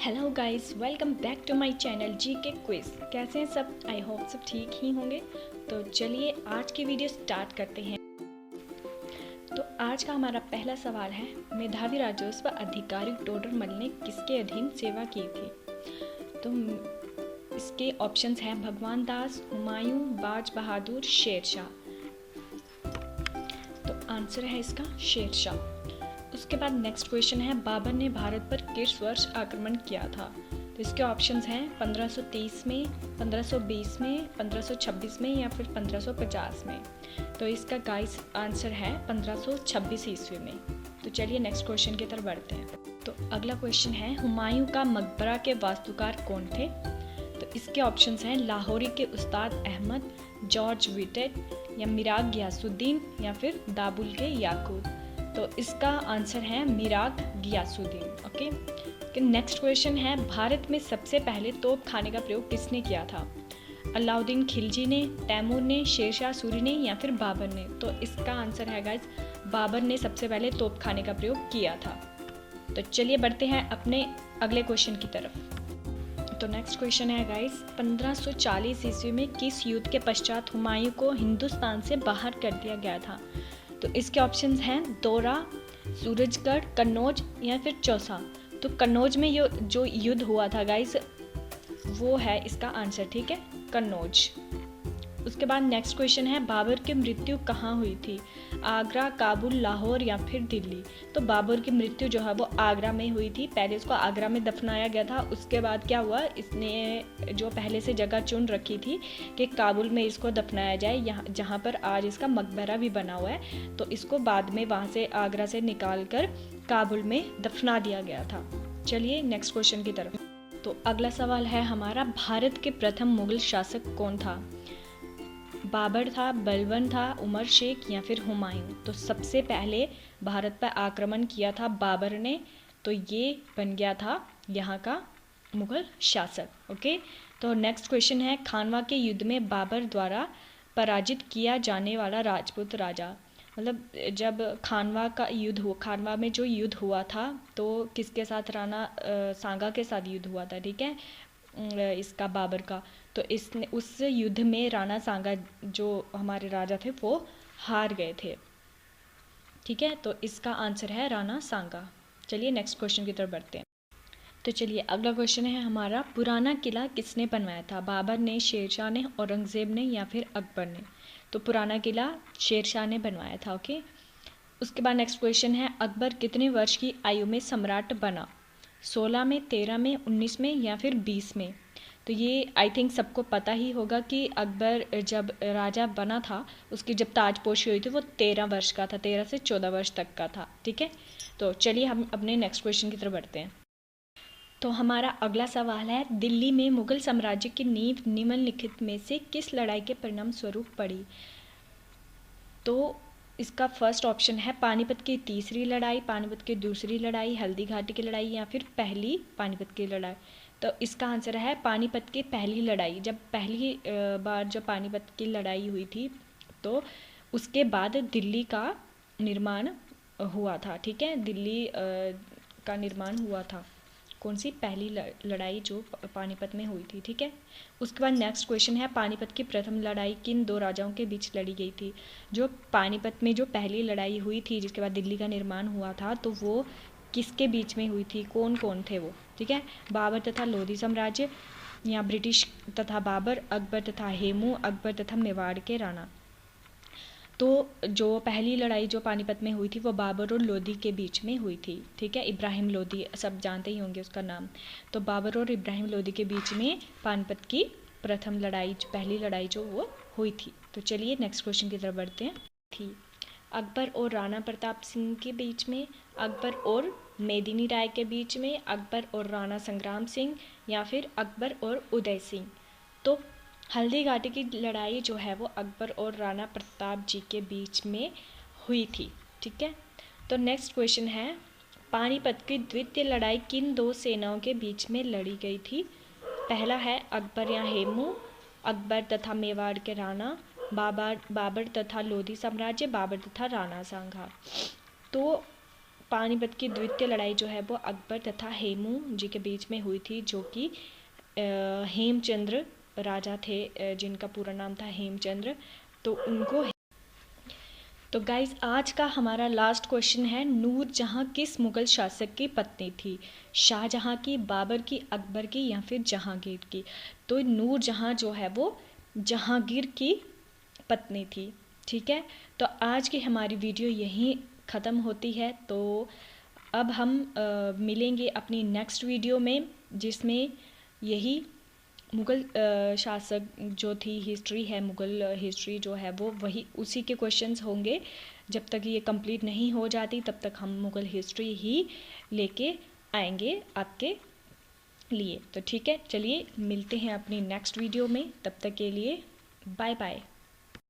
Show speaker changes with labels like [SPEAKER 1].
[SPEAKER 1] Hello guys, welcome back to my channel G K quiz. कैसे हैं सब? I hope सब ठीक ही होंगे। तो चलिए आज की वीडियो स्टार्ट करते हैं। तो आज का हमारा पहला सवाल है, मेधावी राजस्व अधिकारी टोडरमल ने किसके अधीन सेवा की थी? तो इसके ऑप्शंस हैं भगवान दास, हुमायूं, बाज बहादुर, शेरशाह। तो आंसर है इसका शेरशाह। उसके बाद नेक्स्ट क्वेश्चन है, बाबर ने भारत पर किस वर्ष आक्रमण किया था? तो इसके ऑप्शंस हैं 1530 में, 1520 में, 1526 में या फिर 1550 में। तो इसका गाइस आंसर है 1526 ईस्वी में। तो चलिए नेक्स्ट क्वेश्चन की तरफ बढ़ते हैं। तो अगला क्वेश्चन है, हुमायूं का मकबरा के वास्तुकार कौन थे? तो इसके ऑप्शंस हैं लाहौरी के उस्ताद अहमद, जॉर्ज विटेट या मिराग गियासुद्दीन या फिर दाबुल के याकूब। तो इसका आंसर है मिराग गियासुद्दीन। ओके, नेक्स्ट क्वेश्चन है, भारत में सबसे पहले तोप खाने का प्रयोग किसने किया था? अलाउद्दीन खिलजी ने, तैमूर ने, शेरशाह सूरी ने या फिर बाबर ने? तो इसका आंसर है गाइस बाबर ने सबसे पहले तोप खाने का प्रयोग किया था। तो चलिए बढ़ते हैं अपने अगले क्वेश्चन की तरफ। तो नेक्स्ट क्वेश्चन है गाइस, 1540 ईस्वी में किस युद्ध के पश्चात हुमायूं को हिंदुस्तान से बाहर कर दिया गया था? तो इसके ऑप्शंस हैं दोरा, सूरजगढ़, कन्नौज या फिर चौसा। तो कन्नौज में जो युद्ध हुआ था गाइस वो है इसका आंसर, ठीक है, कन्नौज। उसके बाद नेक्स्ट क्वेश्चन है, बाबर की मृत्यु कहाँ हुई थी? आगरा, काबुल, लाहौर या फिर दिल्ली? तो बाबर की मृत्यु जो है वो आगरा में हुई थी। पहले इसको आगरा में दफनाया गया था। उसके बाद क्या हुआ, इसने जो पहले से जगह चुन रखी थी कि काबुल में इसको दफनाया जाए, यहाँ जहाँ पर आज इसका मकबरा भी बना हुआ है। तो इसको बाद में वहाँ से आगरा से निकाल कर काबुल में दफना दिया गया था। चलिए नेक्स्ट क्वेश्चन की तरफ। तो अगला सवाल है हमारा, भारत के प्रथम मुगल शासक कौन था? बाबर था, बलबन था, उमर शेख या फिर हुमायूं? तो सबसे पहले भारत पर आक्रमण किया था बाबर ने, तो ये बन गया था यहाँ का मुगल शासक। ओके, तो नेक्स्ट क्वेश्चन है, खानवा के युद्ध में बाबर द्वारा पराजित किया जाने वाला राजपूत राजा, मतलब जब खानवा का युद्ध हुआ, खानवा में जो युद्ध हुआ था तो किसके साथ? राणा सांगा के साथ युद्ध हुआ था, ठीक है, इसका बाबर का। तो इसने उस युद्ध में राणा सांगा जो हमारे राजा थे वो हार गए थे, ठीक है। तो इसका आंसर है राणा सांगा। चलिए नेक्स्ट क्वेश्चन की तरफ बढ़ते हैं। तो चलिए अगला क्वेश्चन है हमारा, पुराना किला किसने बनवाया था? बाबर ने, शेरशाह ने, औरंगजेब ने या फिर अकबर ने? तो पुराना किला शेरशाह ने बनवाया था। ओके, उसके बाद नेक्स्ट क्वेश्चन है, अकबर कितने वर्ष की आयु में सम्राट बना? 16 में, 13 में, 19 में या फिर 20 में? तो ये आई थिंक सबको पता ही होगा कि अकबर जब राजा बना था उसकी जब ताजपोशी हुई थी वो 13 वर्ष का था, 13 से 14 वर्ष तक का था, ठीक है। तो चलिए हम अपने नेक्स्ट क्वेश्चन की तरफ बढ़ते हैं। तो हमारा अगला सवाल है, दिल्ली में मुगल साम्राज्य की नींव निम्नलिखित में से किस लड़ाई के परिणाम स्वरूप पड़ी? तो इसका फर्स्ट ऑप्शन है पानीपत की तीसरी लड़ाई, पानीपत की दूसरी लड़ाई, हल्दी घाटी की लड़ाई या फिर पहली पानीपत की लड़ाई। तो इसका आंसर है पानीपत की पहली लड़ाई। जब पहली बार जब पानीपत की लड़ाई हुई थी तो उसके बाद दिल्ली का निर्माण हुआ था, ठीक है, दिल्ली का निर्माण हुआ था। कौन सी? पहली लड़ाई जो पानीपत में हुई थी, ठीक है। उसके बाद नेक्स्ट क्वेश्चन है, पानीपत की प्रथम लड़ाई किन दो राजाओं के बीच लड़ी गई थी? जो पानीपत में जो पहली लड़ाई हुई थी जिसके बाद दिल्ली का निर्माण हुआ था तो वो किसके बीच में हुई थी? कौन कौन थे वो, ठीक है? बाबर तथा लोधी साम्राज्य या ब्रिटिश तथा बाबर, अकबर तथा हेमू, अकबर तथा मेवाड़ के राणा। तो जो पहली लड़ाई जो पानीपत में हुई थी वो बाबर और लोधी के बीच में हुई थी, ठीक है, इब्राहिम लोधी, सब जानते ही होंगे उसका नाम। तो बाबर और इब्राहिम लोधी के बीच में पानीपत की प्रथम लड़ाई, पहली लड़ाई जो वो हुई थी। तो चलिए नेक्स्ट क्वेश्चन की तरफ बढ़ते हैं। थी अकबर और राणा प्रताप सिंह के बीच में, अकबर और मेदिनी राय के बीच में, अकबर और राणा संग्राम सिंह या फिर अकबर और उदय सिंह? तो हल्दी घाटी की लड़ाई जो है वो अकबर और राणा प्रताप जी के बीच में हुई थी, ठीक है। तो नेक्स्ट क्वेश्चन है, पानीपत की द्वितीय लड़ाई किन दो सेनाओं के बीच में लड़ी गई थी? पहला है अकबर या हेमू, अकबर तथा मेवाड़ के राणा, बाबर तथा लोधी साम्राज्य, बाबर तथा राणा सांगा। तो पानीपत की द्वितीय लड़ाई जो है वो अकबर तथा हेमू जी के बीच में हुई थी, जो कि हेमचंद्र राजा थे, जिनका पूरा नाम था हेमचंद्र। तो उनको तो गाइज आज का हमारा लास्ट क्वेश्चन है, नूरजहां किस मुगल शासक की पत्नी थी? शाहजहां की, बाबर की, अकबर की या फिर जहांगीर की? तो नूरजहां जो है वो जहांगीर की पत्नी थी। ठीक है, तो आज की हमारी वीडियो यहीं ख़त्म होती है। तो अब हम मिलेंगे अपनी नेक्स्ट वीडियो में, जिसमें यही मुग़ल शासक जो थी, हिस्ट्री है, मुग़ल हिस्ट्री जो है वो वही उसी के क्वेश्चंस होंगे। जब तक ये कंप्लीट नहीं हो जाती तब तक हम मुग़ल हिस्ट्री ही लेके आएंगे आपके लिए। तो ठीक है, चलिए मिलते हैं अपनी नेक्स्ट वीडियो में। तब तक के लिए बाय बाय।